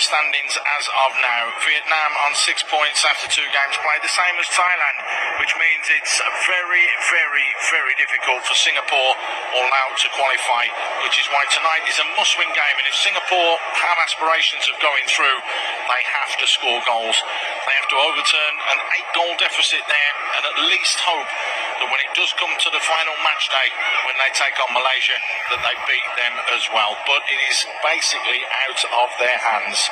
standings as of now. Vietnam on 6 points after 2 games played, the same as Thailand, which means it's very, very, very difficult for Singapore or Laos to qualify, which is why tonight is a must-win game. And if Singapore have aspirations of going through, they have to score goals. They have to overturn an 8-goal deficit there and at least hope that when it does come to the final match day, when they take on Malaysia, that they beat them as well. But it is basically out of their hands.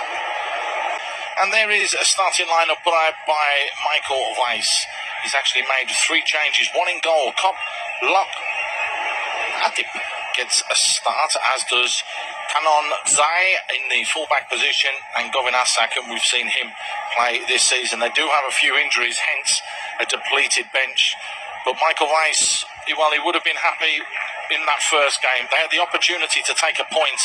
And there is a starting lineup put out by Michael Weiss. He's actually made 3 changes, 1 in goal. Kop Lok Atip gets a start, as does Kanon Zai in the fullback position, and Govin Asak, and we've seen him play this season. They do have a few injuries, hence a depleted bench. But Michael Weiss, well, he would have been happy in that first game. They had the opportunity to take a point,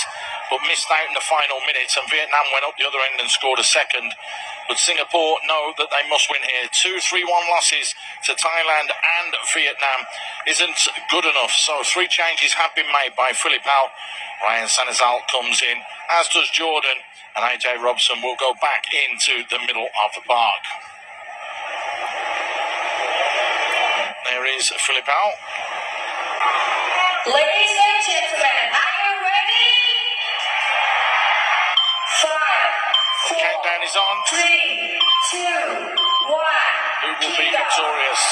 but missed out in the final minutes, and Vietnam went up the other end and scored a second. But Singapore know that they must win here. 2 3-1 losses to Thailand and Vietnam isn't good enough. So 3 changes have been made by Philip Hau. Ryan Sanazal comes in, as does Jordan, and AJ Robson will go back into the middle of the park. There is Philip Hau. Ladies and gentlemen, are you ready? 5, 4, Countdown is on. 3, 2, 1. Who will be victorious?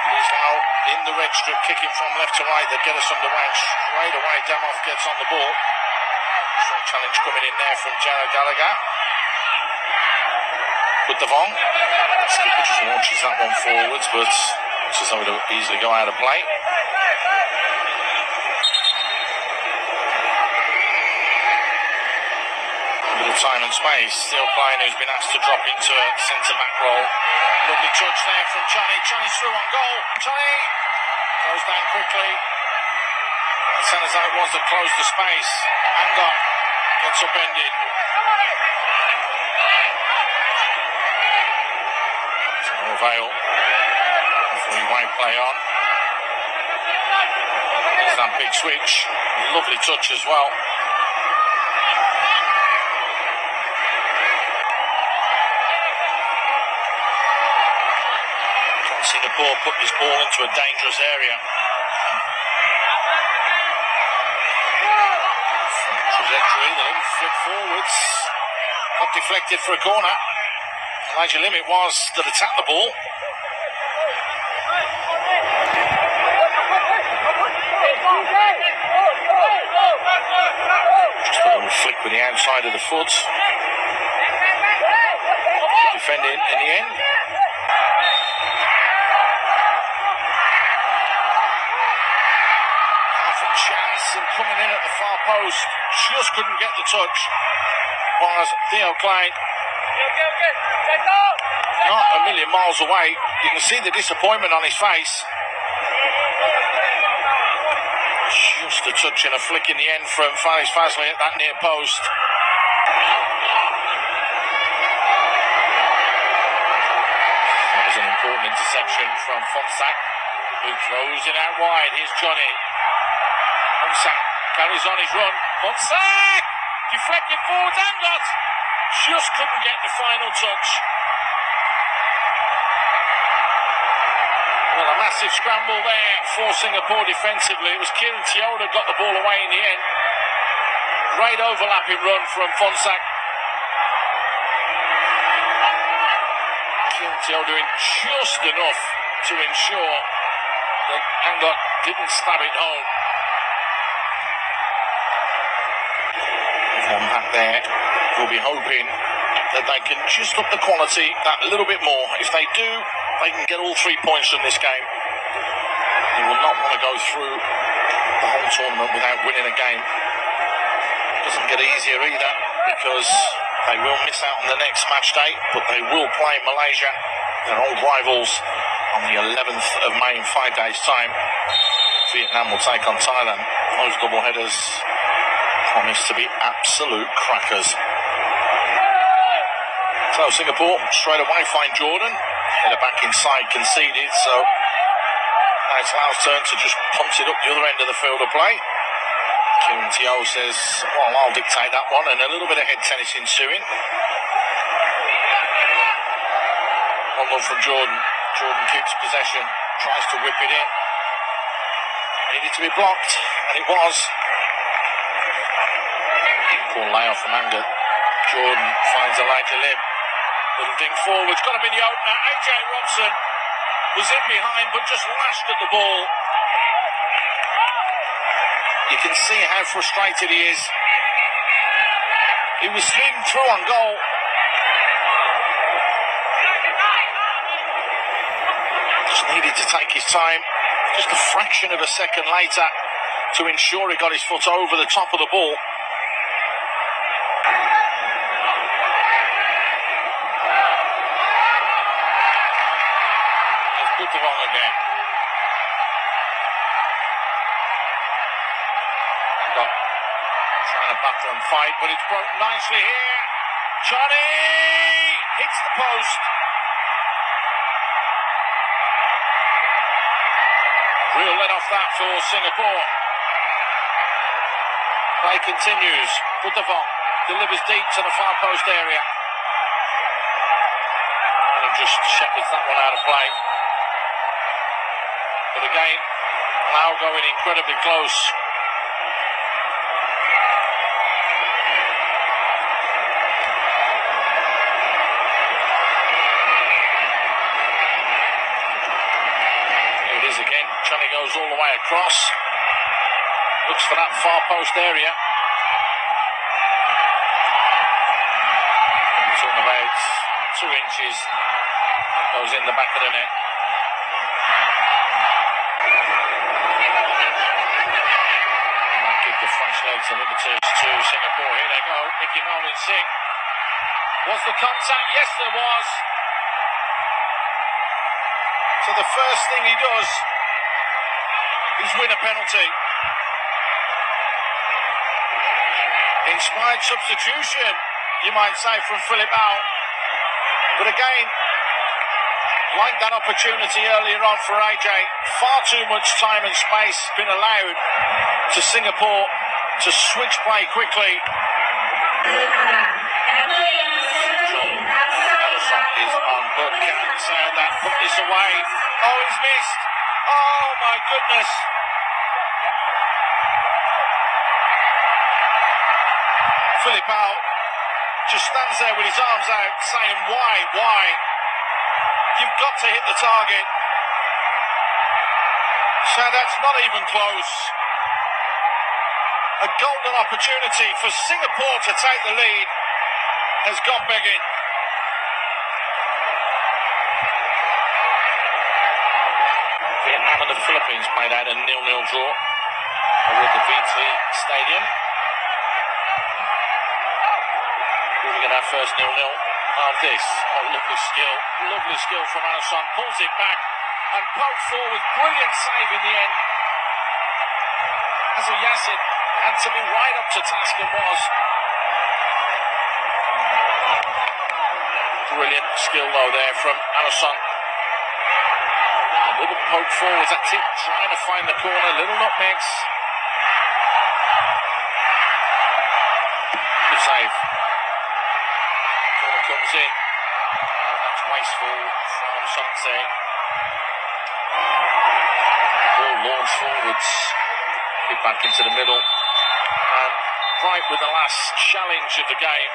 It is now in the red strip, kicking from left to right. They get us underway, and straight away Damov gets on the ball. Strong challenge coming in there from Jared Gallagher. With the Vong. Skipper just launches that one forwards, but it's as though it will easily go out of play. Time and space. Still playing, who's been asked to drop into a centre-back role. Lovely touch there from Johnny. Johnny's through on goal. Johnny goes down quickly. It sounds like it was that closed the space. Angot gets upended. To no avail. Three-way play on. There's that big switch. Lovely touch as well. Singapore put this ball into a dangerous area. Trajectory, the little flick forwards. Got deflected for a corner. Elijah Limit was that attacked the ball. Just a little flick with the outside of the foot. Defending in the end. And coming in at the far post, just couldn't get the touch, was Theo Klein. Not a million miles away. You can see the disappointment on his face. Just a touch and a flick in the end from Faris Fazli at that near post. That was an important interception from Fonsac, who throws it out wide. Here's Johnny. Fonsac carries on his run. Fonsac! Deflected forward, Angot! Just couldn't get the final touch. Well, a massive scramble there for Singapore defensively. It was Kieran Teoda got the ball away in the end. Great overlapping run from Fonsac. Kieran Teoda doing just enough to ensure that Angot didn't stab it home. Back there, we'll be hoping that they can just up the quality that little bit more. If they do, they can get all 3 points from this game. They will not want to go through the whole tournament without winning a game. It doesn't get easier either, because they will miss out on the next match day, but they will play Malaysia, their old rivals, on the 11th of May in 5 days' time. Vietnam will take on Thailand. Those double headers promise to be absolute crackers. So Singapore straight away find Jordan. Header back inside, conceded. So now it's Laos' turn to just punt it up the other end of the field of play. Kieran Teo says, well, I'll dictate that one, and a little bit of head tennis ensuing. One love from Jordan. Jordan keeps possession, tries to whip it in. Needed to be blocked, and it was. Poor layoff from anger. Jordan finds Elijah Lim. Little ding forward, got to be the opener. AJ Robson was in behind, but just lashed at the ball. You can see how frustrated he is. He was speeding through on goal. Just needed to take his time, just a fraction of a second later, to ensure he got his foot over the top of the ball. There's Buttavong again. Trying to battle and fight, but it's broken nicely here. Johnny hits the post. Real let off that for Singapore. Play continues. Buttavong delivers deep to the far post area. And he just shepherds that one out of play. But again, now going incredibly close. Johnny goes all the way across. Looks for that far post area. Talking about 2 inches. That goes in the back of the net. Might give the French legs and impetus to Singapore. Here they go. Nicky Nolan Singh. Was the contact? Yes, there was. So the first thing he does is win a penalty. Inspired substitution, you might say, from Philip Au. But again, like that opportunity earlier on for AJ, far too much time and space been allowed to Singapore to switch play quickly. Allison is on, but can't say that. Put this away. Oh, he's missed. Oh my goodness. Philip Au just stands there with his arms out saying, why? You've got to hit the target. So that's not even close. A golden opportunity for Singapore to take the lead has gone begging. Vietnam and the Philippines played out a 0-0 draw over at the VT Stadium. We get our first 0-0 of this. Oh, lovely skill from Allison. Pulls it back and poked forward. Brilliant save in the end. As a Yassin had to be right up to task and was. Brilliant skill though there from Allison. A little poke forwards, that's it, trying to find the corner, little nutmegs. Good save. Corner comes in. That's wasteful from Sanse. Ball launched forwards. Get back into the middle. And right with the last challenge of the game,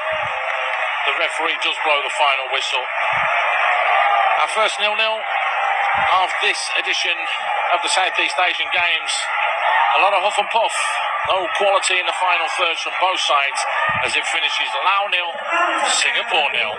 the referee does blow the final whistle. Our first 0-0 of this edition of the Southeast Asian Games. A lot of huff and puff. No quality in the final thirds from both sides as it finishes Laos 0, Singapore 0.